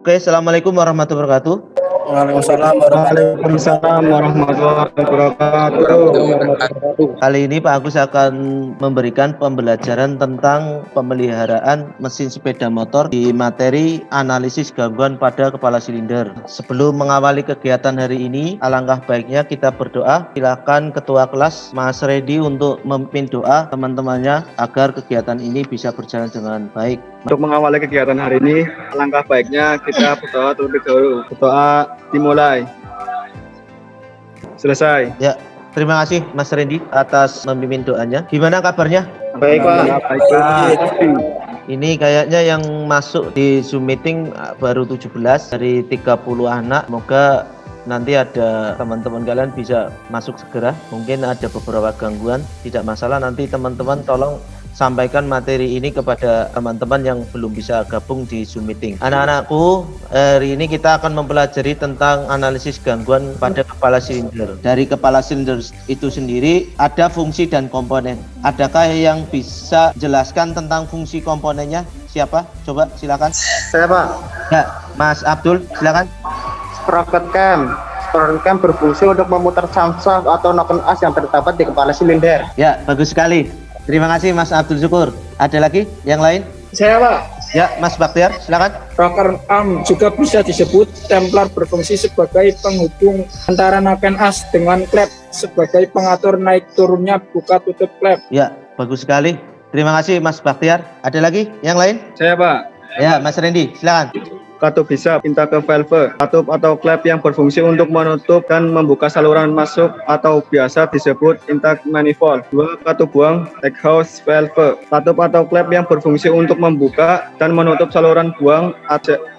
Oke, assalamualaikum warahmatullahi wabarakatuh. Waalaikumsalam warahmatullahi wabarakatuh. Kali ini Pak Agus akan memberikan pembelajaran tentang pemeliharaan mesin sepeda motor di materi analisis gangguan pada kepala silinder. Sebelum mengawali kegiatan hari ini, alangkah baiknya kita berdoa. Silakan Ketua kelas Mas Redi untuk memimpin doa teman-temannya agar kegiatan ini bisa berjalan dengan baik. Untuk mengawali kegiatan hari ini, alangkah baiknya kita berdoa terlebih dahulu. Berdoa dimulai. Selesai. Ya, terima kasih Mas Randy atas memimpin doanya. Gimana kabarnya? Baik Pak. Ini kayaknya yang masuk di Zoom meeting baru 17 dari 30 anak. Semoga nanti ada teman-teman kalian bisa masuk segera. Mungkin ada beberapa gangguan, tidak masalah. Nanti teman-teman tolong sampaikan materi ini kepada teman-teman yang belum bisa gabung di Zoom meeting. Anak-anakku, hari ini kita akan mempelajari tentang analisis gangguan pada kepala silinder. Dari kepala silinder itu sendiri ada fungsi dan komponen. Adakah yang bisa jelaskan tentang fungsi komponennya? Siapa? Coba silakan. Saya Pak. Ya, Mas Abdul, silakan. Sprocket cam. Sprocket cam berfungsi untuk memutar camshaft atau noken as yang terdapat di kepala silinder. Ya, bagus sekali. Terima kasih Mas Abdul Syukur. Ada lagi yang lain? Saya Pak. Ya, Mas Baktiar, silakan. Rocker arm juga bisa disebut templar, berfungsi sebagai penghubung antara noken as dengan klep sebagai pengatur naik turunnya buka tutup klep. Ya, bagus sekali. Terima kasih Mas Baktiar. Ada lagi yang lain? Saya Pak. Ya, Mas Randy, silakan. Katup bisa pinta ke valve. Katup atau klep yang berfungsi untuk menutup dan membuka saluran masuk atau biasa disebut intake manifold. 2. Katup buang exhaust valve. Katup atau klep yang berfungsi untuk membuka dan menutup saluran buang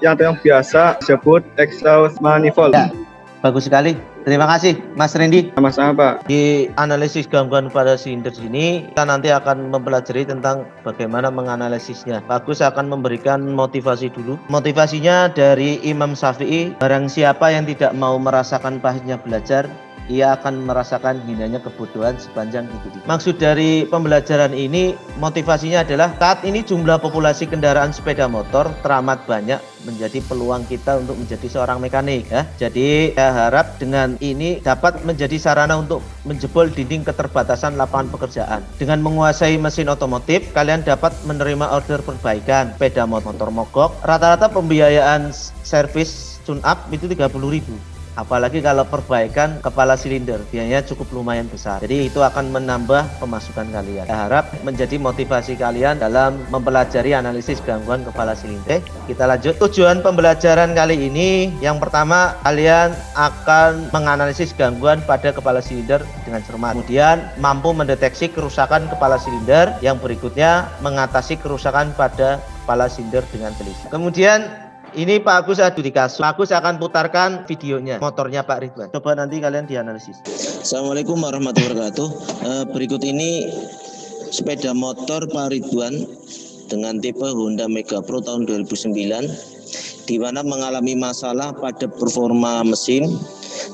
yang biasa disebut exhaust manifold. Ya, bagus sekali. Terima kasih Mas Randy. Sama-sama Pak. Di analisis gangguan pada silinder ini kita nanti akan mempelajari tentang bagaimana menganalisisnya. Bagus akan memberikan motivasi dulu. Motivasinya dari Imam Syafi'i, barang siapa yang tidak mau merasakan pahitnya belajar, ia akan merasakan hinanya kebodohan sepanjang hidup. Maksud dari pembelajaran ini, motivasinya adalah saat ini jumlah populasi kendaraan sepeda motor teramat banyak, menjadi peluang kita untuk menjadi seorang mekanik ya. Jadi saya harap dengan ini dapat menjadi sarana untuk menjebol dinding keterbatasan lapangan pekerjaan. Dengan menguasai mesin otomotif, kalian dapat menerima order perbaikan sepeda motor mogok. Rata-rata pembiayaan servis tune up itu 30.000. Apalagi kalau perbaikan kepala silinder, biayanya cukup lumayan besar. Jadi itu akan menambah pemasukan kalian. Saya harap menjadi motivasi kalian dalam mempelajari analisis gangguan kepala silinder. Kita lanjut. Tujuan pembelajaran kali ini, yang pertama kalian akan menganalisis gangguan pada kepala silinder dengan cermat. Kemudian mampu mendeteksi kerusakan kepala silinder. Yang berikutnya mengatasi kerusakan pada kepala silinder dengan teliti. Kemudian ini Pak Agus ada di kasus. Pak Agus akan putarkan videonya, motornya Pak Ridwan. Coba nanti kalian dianalisis. Assalamualaikum warahmatullahi wabarakatuh. Berikut ini sepeda motor Pak Ridwan dengan tipe Honda Mega Pro tahun 2009, di mana mengalami masalah pada performa mesin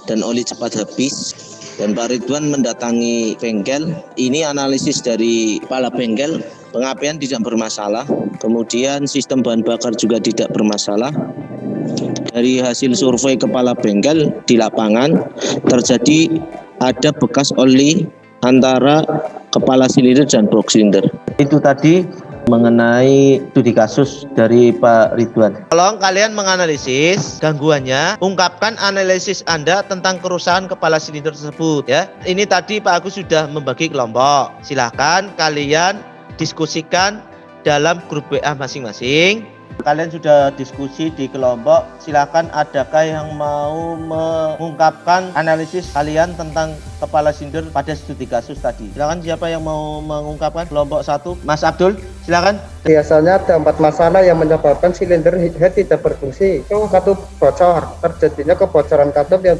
dan oli cepat habis. Dan Pak Ridwan mendatangi bengkel. Ini analisis dari kepala bengkel, pengapian tidak bermasalah, kemudian sistem bahan bakar juga tidak bermasalah. Dari hasil survei kepala bengkel di lapangan, terjadi ada bekas oli antara kepala silinder dan box silinder. Itu tadi mengenai studi kasus dari Pak Ridwan. Tolong kalian menganalisis gangguannya, ungkapkan analisis Anda tentang kerusakan kepala silinder tersebut ya. Ini tadi Pak Agus sudah membagi kelompok. Silahkan kalian diskusikan dalam grup WA masing-masing. Kalian sudah diskusi di kelompok, silakan adakah yang mau mengungkapkan analisis kalian tentang kepala silinder pada studi kasus tadi? Silakan, siapa yang mau mengungkapkan? Kelompok 1, Mas Abdul, silakan. Biasanya ada 4 masalah yang menyebabkan silinder head tidak berfungsi. Itu katup bocor, terjadinya kebocoran katup yang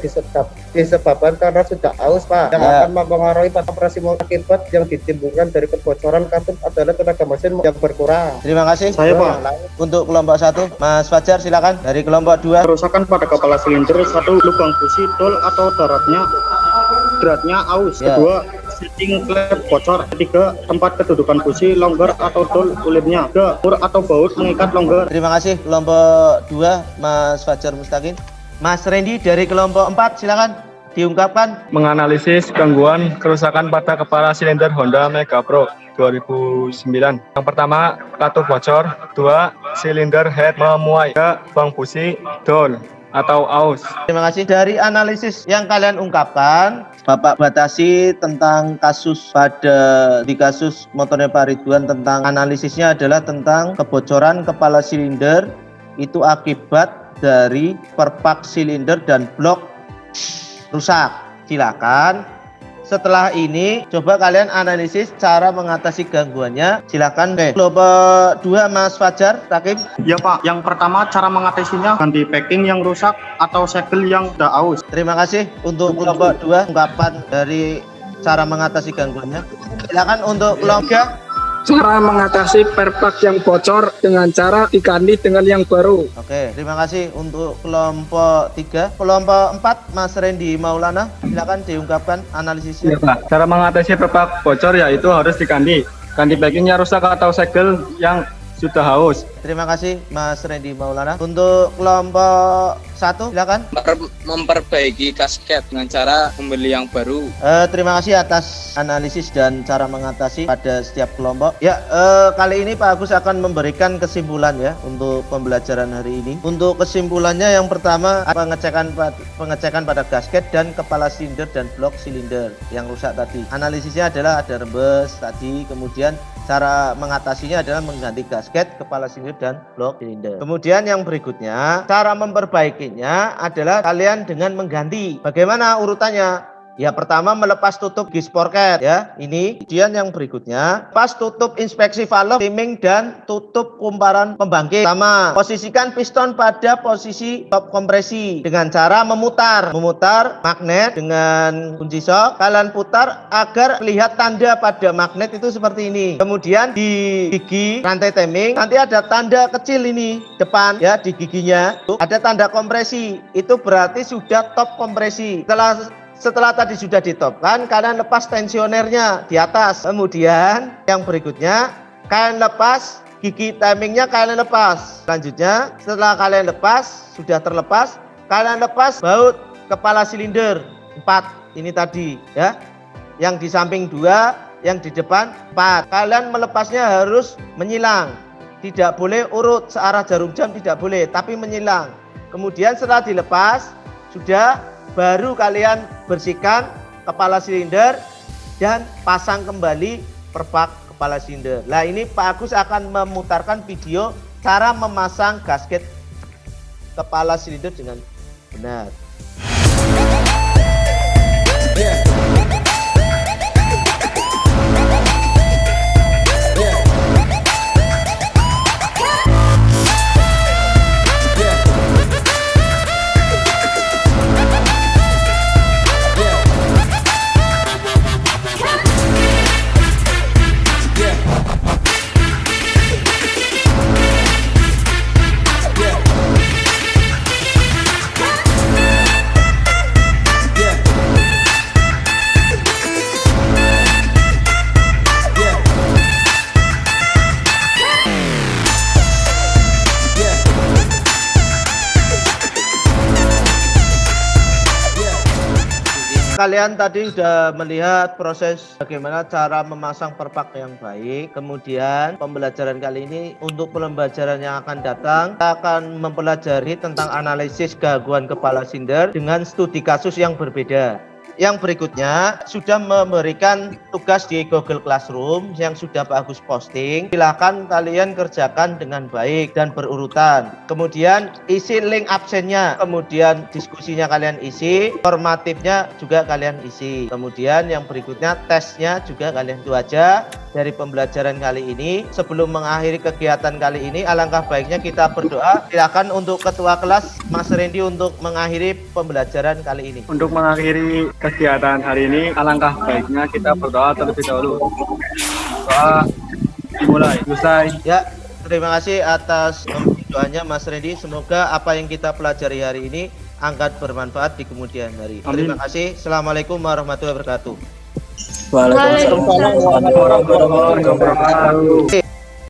disebabkan karena sudah aus Pak, yang akan mempengaruhi pada operasi akibat yang ditimbulkan dari kebocoran katup adalah tenaga mesin yang berkurang. Terima kasih. Saya Pak. Untuk kelompok 1, Mas Fajar silakan. Dari kelompok 2, Kerusakan pada kepala silinder, 1 lubang busi dol atau daratnya aus. Ya. Kedua, setting klep bocor. Ketiga, tempat kedudukan busi longgar atau dol kulitnya. Tiga, mur atau baut mengikat longgar. Terima kasih kelompok 2 Mas Fajar Mustaqim. Mas Randy dari kelompok 4 silakan diungkapkan. Menganalisis gangguan kerusakan pada kepala silinder Honda Mega Pro 2009. Yang pertama, katup bocor. 2, silinder head memuai. 3, bang busi dol atau aus. Terima kasih. Dari analisis yang kalian ungkapkan, Bapak batasi tentang kasus di kasus motornya Pak Ridwan, tentang analisisnya adalah tentang kebocoran kepala silinder itu akibat dari perpak silinder dan blok rusak. Silakan setelah ini coba kalian analisis cara mengatasi gangguannya. Silakan. Kelompok 2 Mas Fajar Mustaqim. Ya Pak, yang pertama cara mengatasinya ganti packing yang rusak atau segel yang udah aus. Terima kasih untuk kelompok 2 ungkapan dari cara mengatasi gangguannya. Silakan untuk kelompok. Cara mengatasi perpak yang bocor dengan cara diganti dengan yang baru. Oke, terima kasih untuk kelompok 3. Kelompok 4 Mas Randy Maulana, silakan diungkapkan analisisnya. Ya Pak, cara mengatasi perpak bocor yaitu harus diganti packingnya rusak atau segel yang sudah haus. Terima kasih Mas Randy Maulana. Untuk kelompok 1 silakan. Memperbaiki kasket dengan cara membeli yang baru. Terima kasih atas analisis dan cara mengatasi pada setiap kelompok. Ya, kali ini Pak Agus akan memberikan kesimpulan ya untuk pembelajaran hari ini. Untuk kesimpulannya yang pertama, pengecekan pada gasket dan kepala silinder dan blok silinder yang rusak tadi. Analisisnya adalah ada rembes tadi, kemudian cara mengatasinya adalah mengganti gasket, kepala silinder dan blok silinder. Kemudian yang berikutnya, cara memperbaikinya adalah kalian dengan mengganti. Bagaimana urutannya? Ya, pertama melepas tutup gisporket ya. Ini. Kemudian yang berikutnya, pas tutup inspeksi valve, timing dan tutup kumparan pembangkit. Pertama, posisikan piston pada posisi top kompresi dengan cara memutar magnet dengan kunci sok. Kalian putar agar lihat tanda pada magnet itu seperti ini. Kemudian di gigi rantai timing nanti ada tanda kecil ini depan ya, di giginya ada tanda kompresi. Itu berarti sudah top kompresi. Setelah tadi sudah ditopkan, kalian lepas tensionernya di atas. Kemudian yang berikutnya, kalian lepas gigi timingnya, kalian lepas. Selanjutnya, setelah kalian lepas, sudah terlepas, kalian lepas baut kepala silinder 4 ini tadi ya. Yang di samping 2, yang di depan 4. Kalian melepasnya harus menyilang. Tidak boleh urut searah jarum jam, tidak boleh, tapi menyilang. Kemudian setelah dilepas, sudah baru kalian bersihkan kepala silinder dan pasang kembali perpak kepala silinder. Nah, ini Pak Agus akan memutarkan video cara memasang gasket kepala silinder dengan benar. Kalian tadi sudah melihat proses bagaimana cara memasang perpak yang baik. Kemudian pembelajaran kali ini untuk pembelajaran yang akan datang, kita akan mempelajari tentang analisis gangguan kepala silinder dengan studi kasus yang berbeda. Yang berikutnya sudah memberikan tugas di Google Classroom yang sudah Pak Agus posting. Silahkan kalian kerjakan dengan baik dan berurutan. Kemudian isi link absennya, kemudian diskusinya kalian isi, formatifnya juga kalian isi. Kemudian yang berikutnya tesnya juga kalian. Itu aja dari pembelajaran kali ini. Sebelum mengakhiri kegiatan kali ini, alangkah baiknya kita berdoa. Silakan untuk ketua kelas Mas Randy untuk mengakhiri pembelajaran kali ini. Untuk mengakhiri kegiatan hari ini, alangkah baiknya kita berdoa terlebih dahulu. Doa dimulai, selesai. Ya, terima kasih atas doanya Mas Randy. Semoga apa yang kita pelajari hari ini akan bermanfaat di kemudian hari. Amin. Terima kasih. Assalamualaikum warahmatullahi wabarakatuh. Waalaikumsalam warahmatullahi wabarakatuh.